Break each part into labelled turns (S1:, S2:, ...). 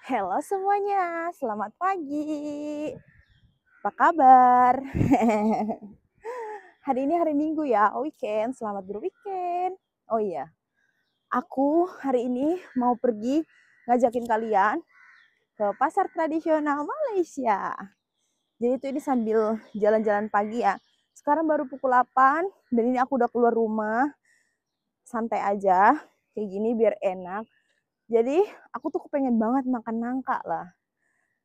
S1: Halo semuanya, selamat pagi. Apa kabar? Hari ini hari Minggu ya, weekend. Selamat berweekend. Oh iya, aku hari ini mau pergi ngajakin kalian ke pasar tradisional Malaysia. Jadi itu ini sambil jalan-jalan pagi ya. Sekarang baru pukul 8 dan ini aku udah keluar rumah. Santai aja, kayak gini biar enak. Jadi aku tuh kepengen banget makan nangka lah.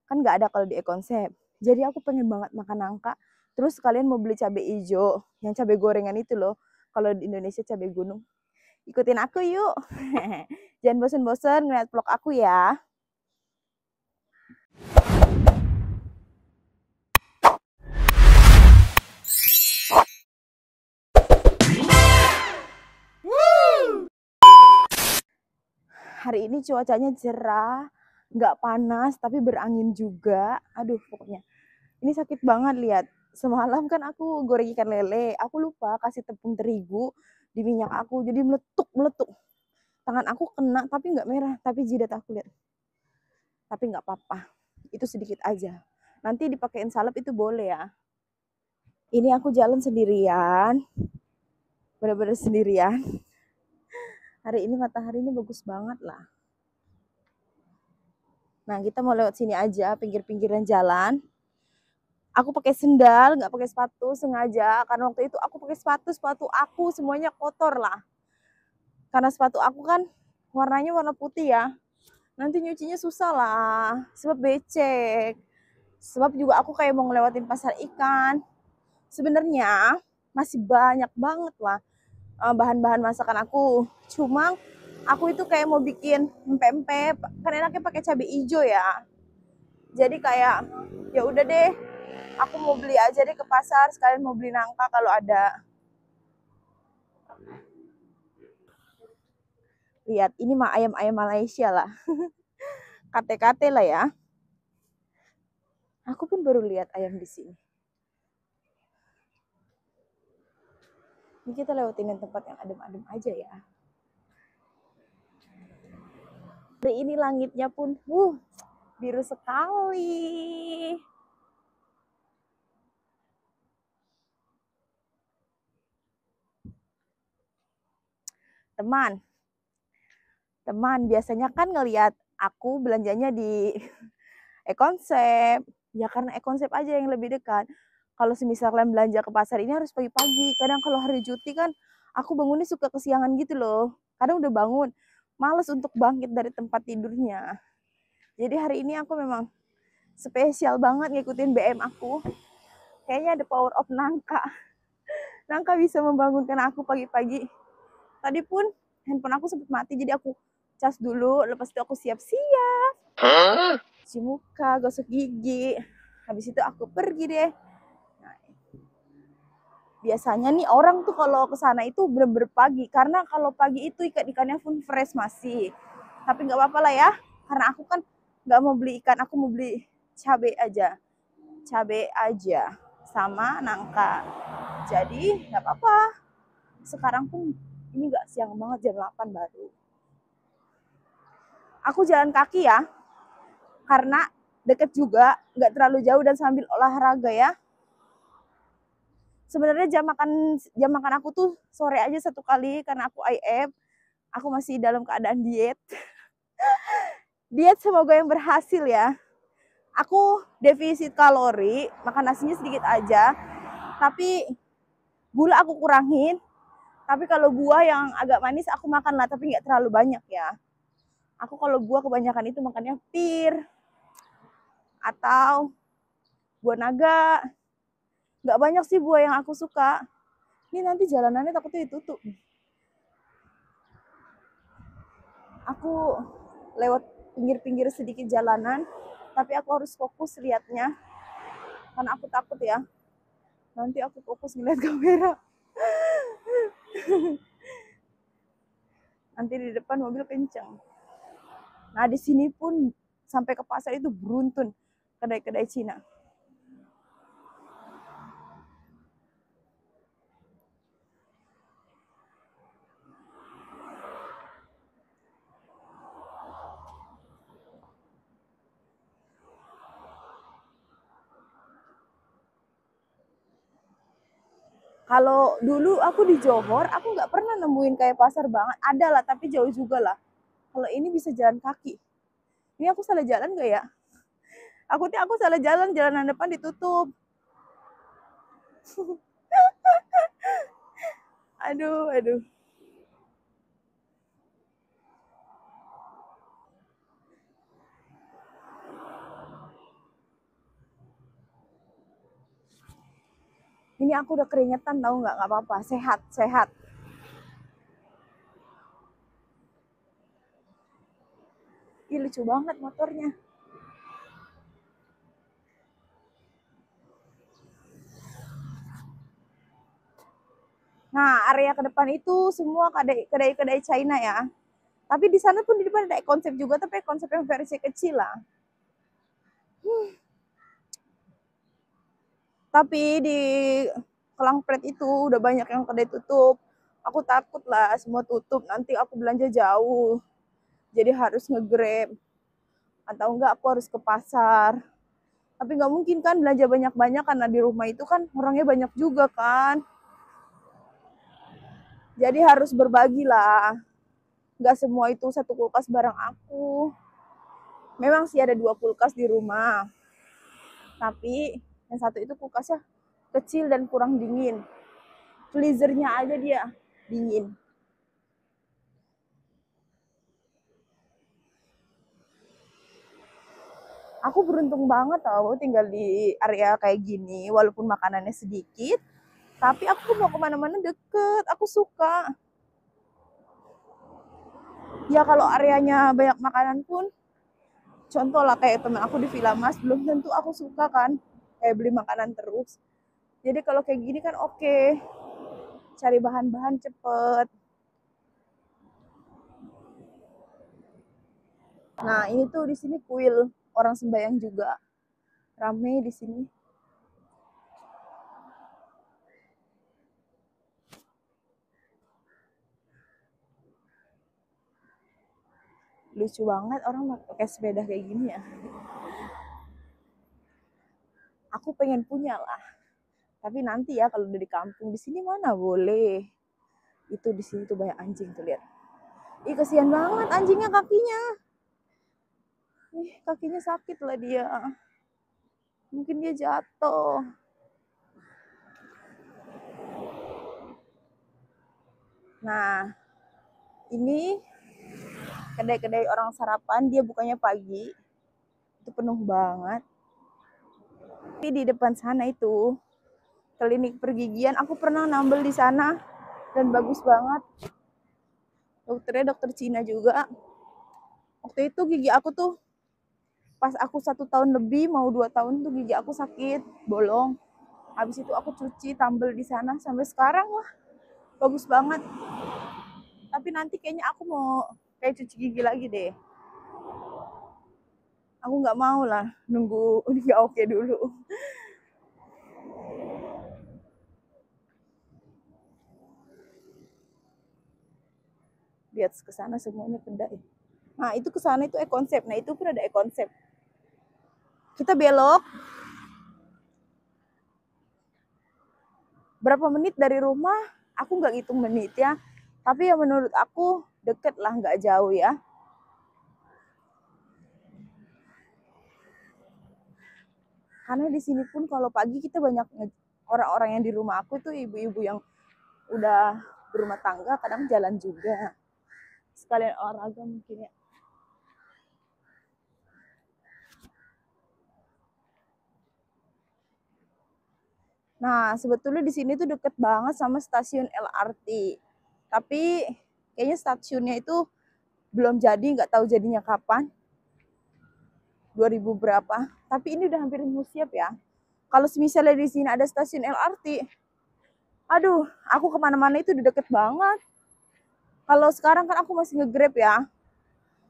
S1: Kan nggak ada kalau di e-konsep. Jadi aku pengen banget makan nangka. Terus kalian mau beli cabai hijau, yang cabai gorengan itu loh. Kalau di Indonesia cabai gunung. Ikutin aku yuk. Jangan bosen-bosen ngeliat vlog aku ya. Hari ini cuacanya cerah, nggak panas tapi berangin juga. Aduh pokoknya ini sakit banget lihat. Semalam kan aku goreng ikan lele, aku lupa kasih tepung terigu di minyak aku, jadi meletuk. Tangan aku kena tapi nggak merah, tapi jidat aku lihat. Tapi nggak apa-apa, itu sedikit aja. Nanti dipakein salep itu boleh ya. Ini aku jalan sendirian, bener-bener sendirian. Hari ini mataharinya bagus banget lah. Nah kita mau lewat sini aja, pinggir-pinggiran jalan. Aku pakai sendal, nggak pakai sepatu sengaja, karena waktu itu aku pakai sepatu aku semuanya kotor lah. Karena sepatu aku kan warnanya warna putih ya. Nanti nyucinya susah lah, sebab becek. Sebab juga aku kayak mau ngelewatin pasar ikan. Sebenarnya masih banyak banget lah bahan-bahan masakan aku. Cuma aku itu kayak mau bikin empek-empek, kan enaknya pakai cabai hijau ya. Jadi kayak ya udah deh, aku mau beli aja deh ke pasar, sekalian mau beli nangka kalau ada. Lihat, ini mah ayam-ayam Malaysia lah. Kate-kate lah ya. Aku pun baru lihat ayam di sini. Ini kita lewatin tempat yang adem-adem aja ya. Hari ini langitnya pun biru sekali. Teman biasanya kan ngelihat aku belanjanya di e-konsep. Ya karena e-konsep aja yang lebih dekat. Kalau semisal kalian belanja ke pasar ini harus pagi-pagi. Kadang kalau hari cuti kan aku bangunnya suka kesiangan gitu loh. Kadang udah bangun, males untuk bangkit dari tempat tidurnya. Jadi hari ini aku memang spesial banget ngikutin BM aku. Kayaknya ada power of nangka. Nangka bisa membangunkan aku pagi-pagi. Tadi pun handphone aku sempat mati, jadi aku cas dulu, lepas itu aku siap-siap. Cuci muka, gosok gigi. Habis itu aku pergi deh. Nah, biasanya nih orang tuh kalau ke sana itu bener-bener pagi, karena kalau pagi itu ikan-ikannya pun fresh masih. Tapi nggak apa-apa lah ya, karena aku kan nggak mau beli ikan, aku mau beli cabai aja sama nangka. Jadi nggak apa-apa. Sekarang pun ini nggak siang banget, jam 8 baru. Aku jalan kaki ya, karena deket juga, nggak terlalu jauh dan sambil olahraga ya. Sebenarnya jam makan aku tuh sore aja satu kali karena aku IF, aku masih dalam keadaan diet. Diet semoga yang berhasil ya. Aku defisit kalori, makan nasinya sedikit aja, tapi gula aku kurangin. Tapi kalau buah yang agak manis aku makan lah, tapi nggak terlalu banyak ya. Aku kalau buah kebanyakan itu makannya pir atau buah naga. Nggak banyak sih buah yang aku suka. Ini nanti jalanannya takutnya ditutup. Aku lewat pinggir-pinggir sedikit jalanan, tapi aku harus fokus lihatnya. Karena aku takut ya. Nanti aku fokus ngeliat kamera. Nanti di depan mobil kencang. Nah di sini pun sampai ke pasar itu beruntun kedai-kedai Cina. Kalau dulu aku di Johor, aku nggak pernah nemuin kayak pasar banget. Ada lah, tapi jauh juga lah. Kalau ini bisa jalan kaki. Ini aku salah jalan nggak ya? Aku salah jalan, jalanan depan ditutup. Aduh, aduh. Ini aku udah keringetan tahu nggak apa-apa. Sehat, sehat. Ih, lucu banget motornya. Nah, area ke depan itu semua kedai-kedai China ya. Tapi di sana pun di depan ada konsep juga, tapi konsep yang versi kecil lah. Tapi di Kelangpret itu udah banyak yang kedai tutup. Aku takut lah semua tutup, nanti aku belanja jauh. Jadi harus nge-grab. Atau enggak aku harus ke pasar. Tapi nggak mungkin kan belanja banyak-banyak karena di rumah itu kan orangnya banyak juga kan. Jadi harus berbagi lah. Nggak semua itu satu kulkas bareng aku. Memang sih ada 2 kulkas di rumah. Tapi yang satu itu kulkasnya kecil dan kurang dingin. Freezernya aja dia dingin. Aku beruntung banget tau tinggal di area kayak gini. Walaupun makanannya sedikit. Tapi aku mau kemana-mana deket. Aku suka. Ya kalau areanya banyak makanan pun. Contoh lah kayak temen aku di Villa Mas. Belum tentu aku suka kan. Kayak beli makanan terus. Jadi kalau kayak gini kan oke. Cari bahan-bahan cepet. Nah, ini tuh di sini kuil orang sembahyang juga. Rame di sini. Lucu banget orang pakai sepeda kayak gini ya. Aku pengen punya lah. Tapi nanti ya kalau udah di kampung, di sini mana boleh. Itu di sini tuh banyak anjing tuh lihat. Ih, kasihan banget anjingnya kakinya. Ih, kakinya sakit lah dia. Mungkin dia jatuh. Nah, ini kedai-kedai orang sarapan, dia bukanya pagi. Itu penuh banget. Tapi di depan sana itu klinik pergigian, aku pernah nambel di sana dan bagus banget. Dokternya dokter Cina juga. Waktu itu gigi aku tuh pas aku 1 tahun lebih mau 2 tahun tuh gigi aku sakit bolong. Habis itu aku cuci tambel di sana sampai sekarang lah bagus banget. Tapi nanti kayaknya aku mau kayak cuci gigi lagi deh. Aku nggak mau lah nunggu nggak oke dulu. Lihat ke sana semuanya kedai. Nah itu ke sana itu e-konsep. Nah itu pun ada e-konsep. Kita belok. Berapa menit dari rumah? Aku nggak hitung menit ya. Tapi ya menurut aku deket lah, nggak jauh ya. Karena di sini pun kalau pagi kita banyak orang-orang yang di rumah aku itu ibu-ibu yang udah berumah tangga, kadang jalan juga. Sekalian olahraga mungkin ya. Nah, sebetulnya di sini tuh deket banget sama stasiun LRT. Tapi kayaknya stasiunnya itu belum jadi, nggak tahu jadinya kapan. 2000 berapa. Tapi ini udah hampir mau siap ya. Kalau misalnya di sini ada stasiun LRT, aduh, aku kemana-mana itu udah deket banget. Kalau sekarang kan aku masih nge-grab ya.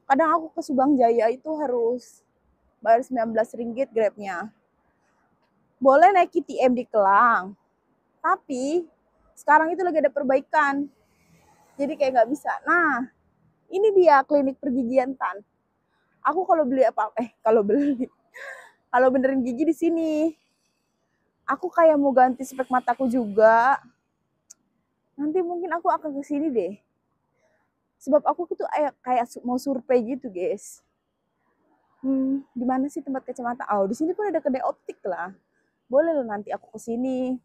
S1: Kadang aku ke Subang Jaya itu harus bayar 19 ringgit grabnya. Boleh naik KTM di Kelang. Tapi sekarang itu lagi ada perbaikan. Jadi kayak nggak bisa. Nah, ini dia klinik pergigian Tan. Aku kalau beli apa kalau benerin gigi di sini. Aku kayak mau ganti spek mataku juga. Nanti mungkin aku akan ke sini deh. Sebab aku tuh kayak mau survei gitu, guys. Di mana sih tempat kacamata? Oh, di sini pun ada kedai optik lah. Boleh loh nanti aku ke sini.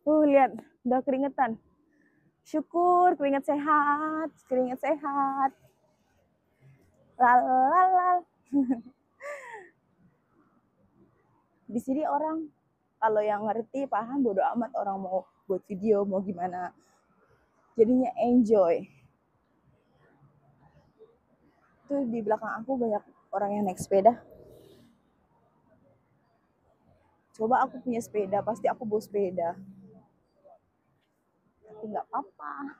S1: Lihat, udah keringetan. Syukur keringet sehat, keringet sehat. Lalalala. Di sini orang kalau yang ngerti paham bodo amat orang mau buat video mau gimana. Jadinya enjoy. Tuh di belakang aku banyak orang yang naik sepeda. Coba aku punya sepeda, pasti aku bawa sepeda. Tapi nggak apa-apa.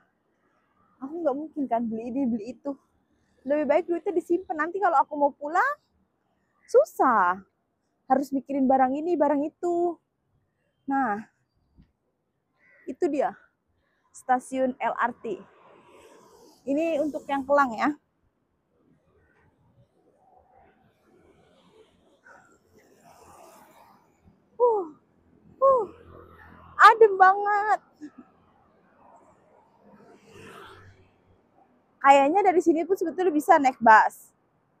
S1: Aku nggak mungkin kan beli ini, beli itu. Lebih baik duitnya disimpan. Nanti kalau aku mau pulang, susah. Harus mikirin barang ini, barang itu. Nah, itu dia. Stasiun LRT. Ini untuk yang Kelang ya. Uh, uh, adem banget. Kayaknya dari sini pun sebetulnya bisa naik bus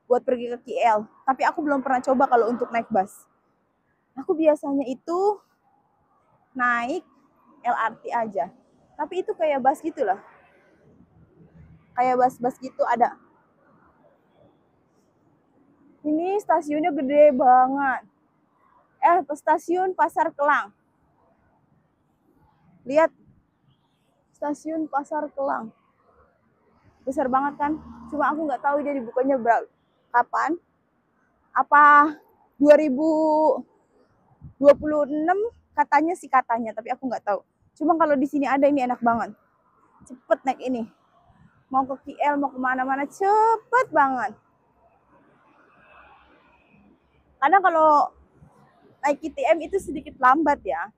S1: buat pergi ke KL. Tapi aku belum pernah coba kalau untuk naik bus. Aku biasanya itu naik LRT aja. Tapi itu kayak bus gitu loh. Kayak bus-bus gitu ada. Ini stasiunnya gede banget. Stasiun Pasar Kelang. Lihat. Stasiun Pasar Kelang. Besar banget kan? Cuma aku nggak tahu dia dibukanya kapan. Apa 2026 katanya sih katanya, tapi aku nggak tahu. Cuma kalau di sini ada ini enak banget. Cepet naik ini. Mau ke KL, mau kemana-mana cepet banget. Kadang kalau naik KTM itu sedikit lambat ya.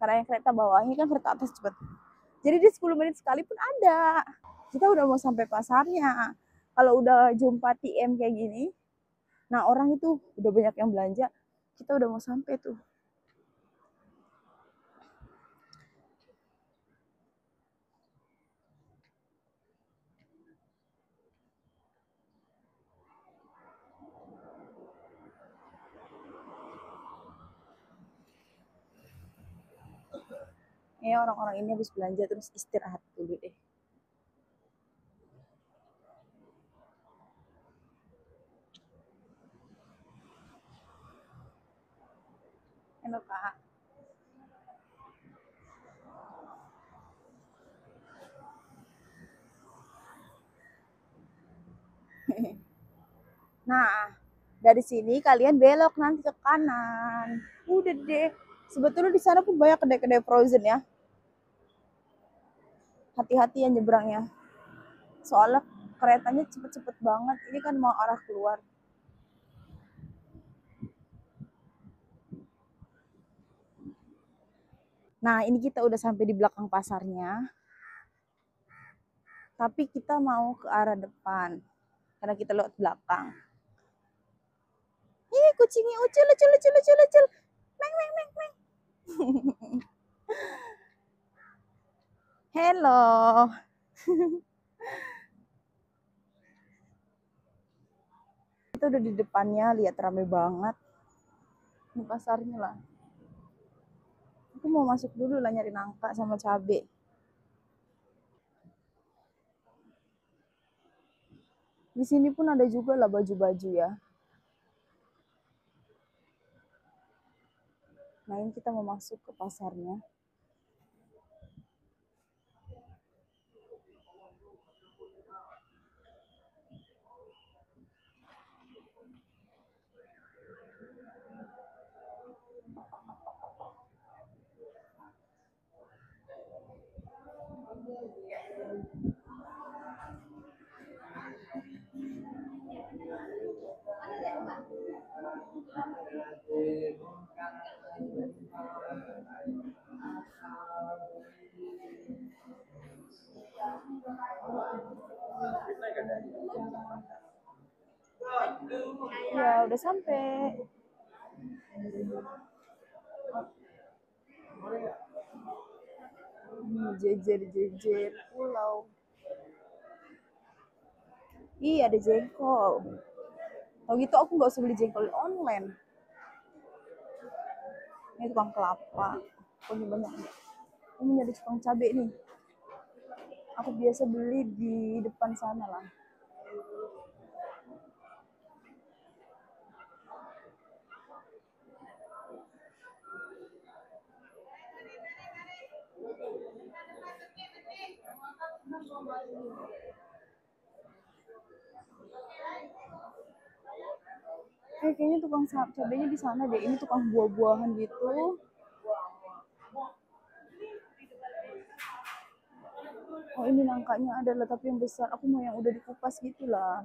S1: Karena yang kereta bawahnya kan kereta atas cepet. Jadi di 10 menit sekali pun ada. Kita udah mau sampai pasarnya. Kalau udah jumpa TM kayak gini, nah orang itu udah banyak yang belanja, kita udah mau sampai tuh. Orang-orang ini habis belanja terus istirahat dulu deh. Enak Kak. Nah, dari sini kalian belok nanti ke kanan. Udah deh. Sebetulnya di sana pun banyak kedai-kedai frozen ya. Hati-hati ya nyebrangnya. Soalnya keretanya cepet-cepet banget. Ini kan mau arah keluar. Nah, ini kita udah sampai di belakang pasarnya. Tapi kita mau ke arah depan. Karena kita lewat belakang. Ih, kucingnya ucil, ucil, ucil, ucil, ucil. Meng, meng, meng, meng. Hello. Kita udah di depannya, lihat rame banget. Ini pasarnya lah. Aku mau masuk dulu lah nyari nangka sama cabe. Di sini pun ada juga lah baju-baju ya. Nah ini kita mau masuk ke pasarnya. Ya, udah sampai. Jejer-jejer pulau. Iya, ada jengkol. Kalau gitu aku nggak usah beli jengkol online. Ini tukang kelapa. Pokoknya banyak. Ini ada tukang cabai nih. Aku biasa beli di depan sana lah. Kayaknya tukang cabainya di sana deh. Ini tukang buah-buahan gitu. Oh, ini nangkanya adalah tapi yang besar. Aku mau yang udah dikupas gitu lah.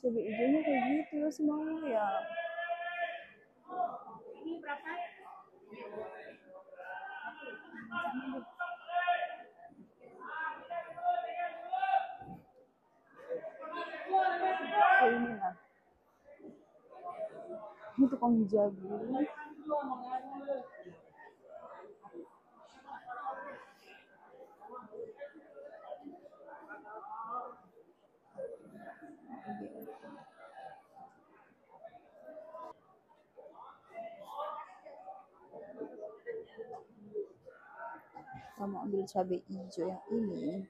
S1: Cabai hijaunya kayak gitu ya semuanya ya. Ini berapa? Oh, ini lah. Ini tukang jagung. Kamu ambil cabai hijau yang ini.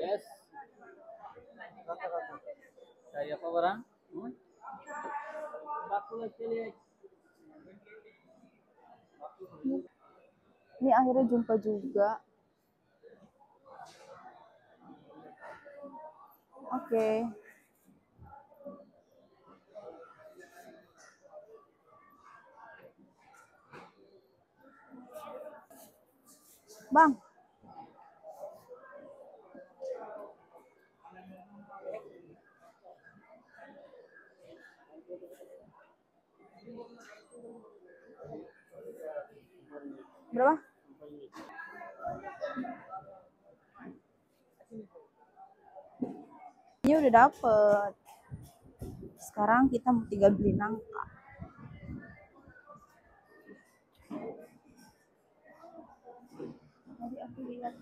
S2: Yes. Saya apa barang?
S1: Ini akhirnya jumpa juga. Oke. Bang. Berapa? Ini udah dapet. Sekarang kita mau tinggal beli nangka. Tadi aku lihat.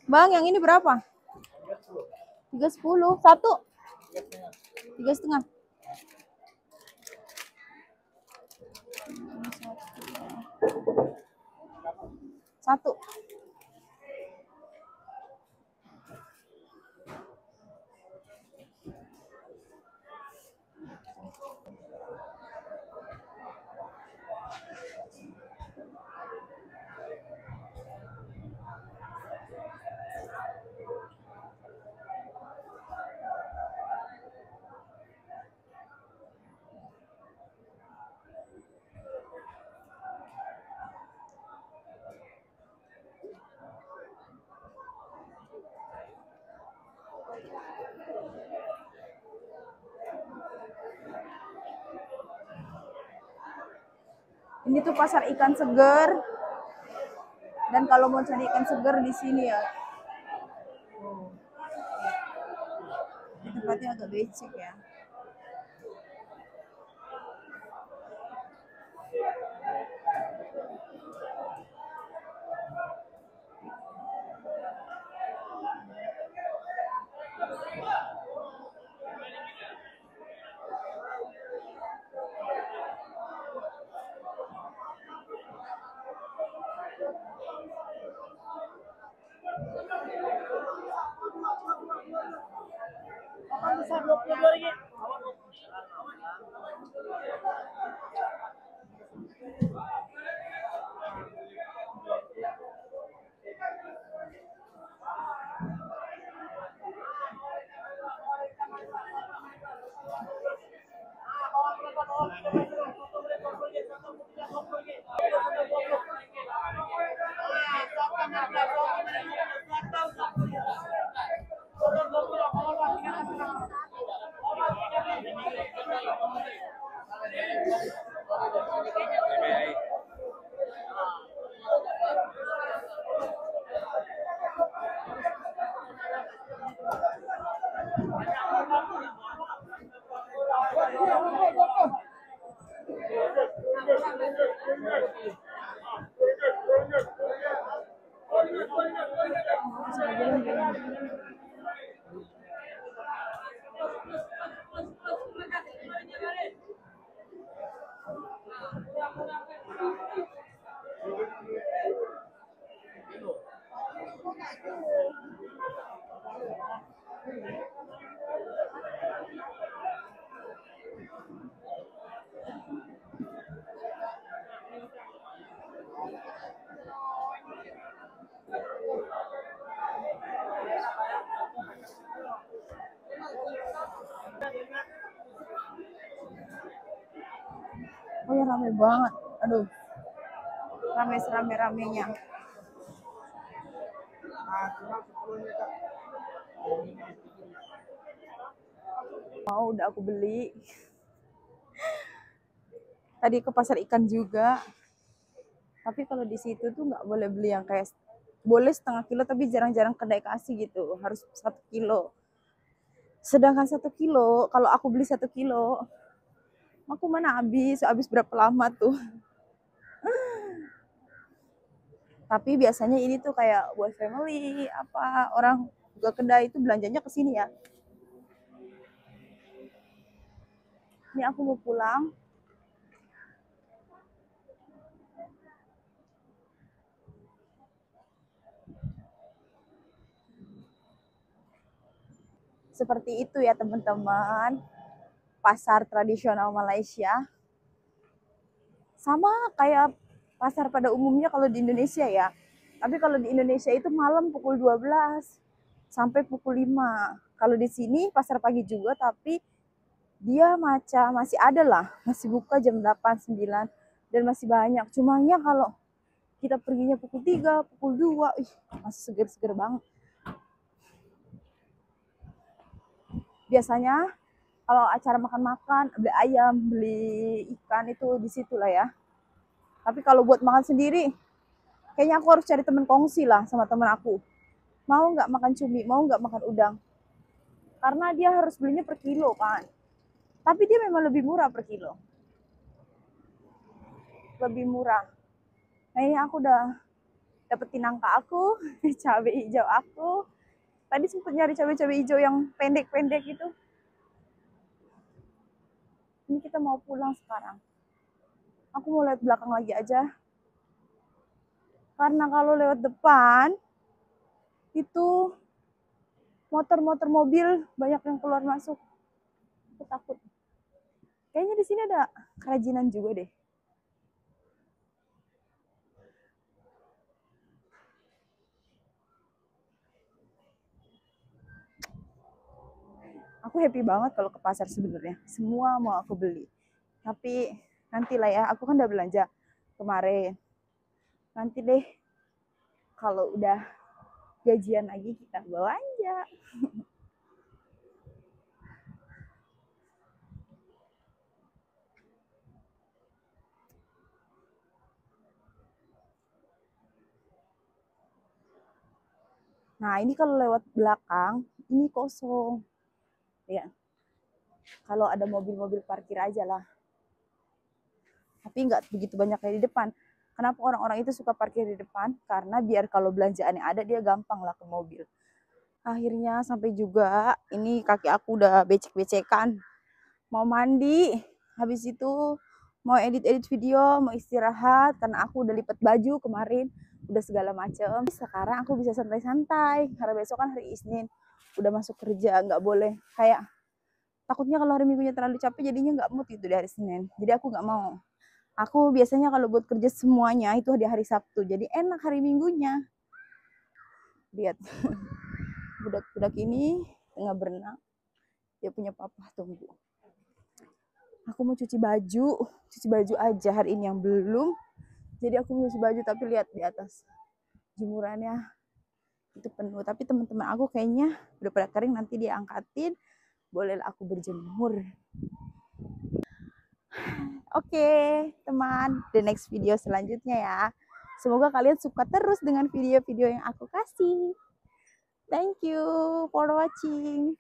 S1: Bang, yang ini berapa? 310. Satu. 3,5. Satu. Ini tuh pasar ikan segar. Dan kalau mau cari ikan segar di sini ya. Ini tempatnya agak becek ya. Oh ya, rame banget. Aduh, rame serame-ramenya. Mau udah aku beli. Tadi ke pasar ikan juga. Tapi kalau di situ tuh nggak boleh beli yang kayak, boleh setengah kilo tapi jarang-jarang kedai kasih gitu. Harus 1 kilo. Sedangkan 1 kilo, kalau aku beli 1 kilo, aku mana habis berapa lama tuh. Tapi biasanya ini tuh kayak buat family, apa orang juga kedai itu belanjanya ke sini ya. Ini aku mau pulang. Seperti itu ya teman-teman, pasar tradisional Malaysia. Sama kayak pasar pada umumnya kalau di Indonesia ya. Tapi kalau di Indonesia itu malam pukul 12 sampai pukul 5. Kalau di sini pasar pagi juga, tapi dia masih ada lah, masih buka jam 8, 9 dan masih banyak. Cumanya kalau kita perginya pukul 3, pukul 2, masih seger-seger banget. Biasanya kalau acara makan-makan, beli ayam, beli ikan itu di situ lah ya. Tapi kalau buat makan sendiri, kayaknya aku harus cari temen kongsi lah sama temen aku. Mau nggak makan cumi, mau nggak makan udang. Karena dia harus belinya per kilo kan. Tapi dia memang lebih murah per kilo. Lebih murah. Nah ini aku udah dapetin nangka aku, cabai hijau aku. Tadi sempet nyari cabai hijau yang pendek-pendek gitu. Ini kita mau pulang sekarang. Aku mau lihat belakang lagi aja. Karena kalau lewat depan, itu motor-motor mobil banyak yang keluar masuk. Aku takut. Kayaknya di sini ada kerajinan juga deh. Aku happy banget kalau ke pasar sebenarnya. Semua mau aku beli. Tapi nantilah ya, aku kan udah belanja kemarin. Nanti deh kalau udah gajian lagi kita belanja. Nah, ini kalau lewat belakang, ini kosong. Ya. Kalau ada mobil-mobil parkir aja lah. Tapi nggak begitu banyak kayak di depan. Kenapa orang-orang itu suka parkir di depan? Karena biar kalau belanjaannya ada, dia gampang lah ke mobil. Akhirnya sampai juga, ini kaki aku udah becek-becekan. Mau mandi, habis itu mau edit-edit video, mau istirahat, karena aku udah lipat baju kemarin, udah segala macam. Sekarang aku bisa santai-santai, karena besok kan hari Isnin, udah masuk kerja, nggak boleh kayak takutnya kalau hari Minggunya terlalu capek jadinya nggak mood itu di hari Senin. Jadi aku nggak mau. Aku biasanya kalau buat kerja semuanya itu di hari Sabtu. Jadi enak hari Minggunya. Lihat. Budak-budak ini tengah berenang. Dia punya papa, tunggu. Aku mau cuci baju aja hari ini yang belum. Jadi aku mau cuci baju tapi lihat di atas jemurannya itu penuh. Tapi teman-teman aku kayaknya udah pada kering, nanti dia angkatin. Bolehlah aku berjemur. Oke, teman, the next video selanjutnya ya. Semoga kalian suka terus dengan video-video yang aku kasih. Thank you for watching.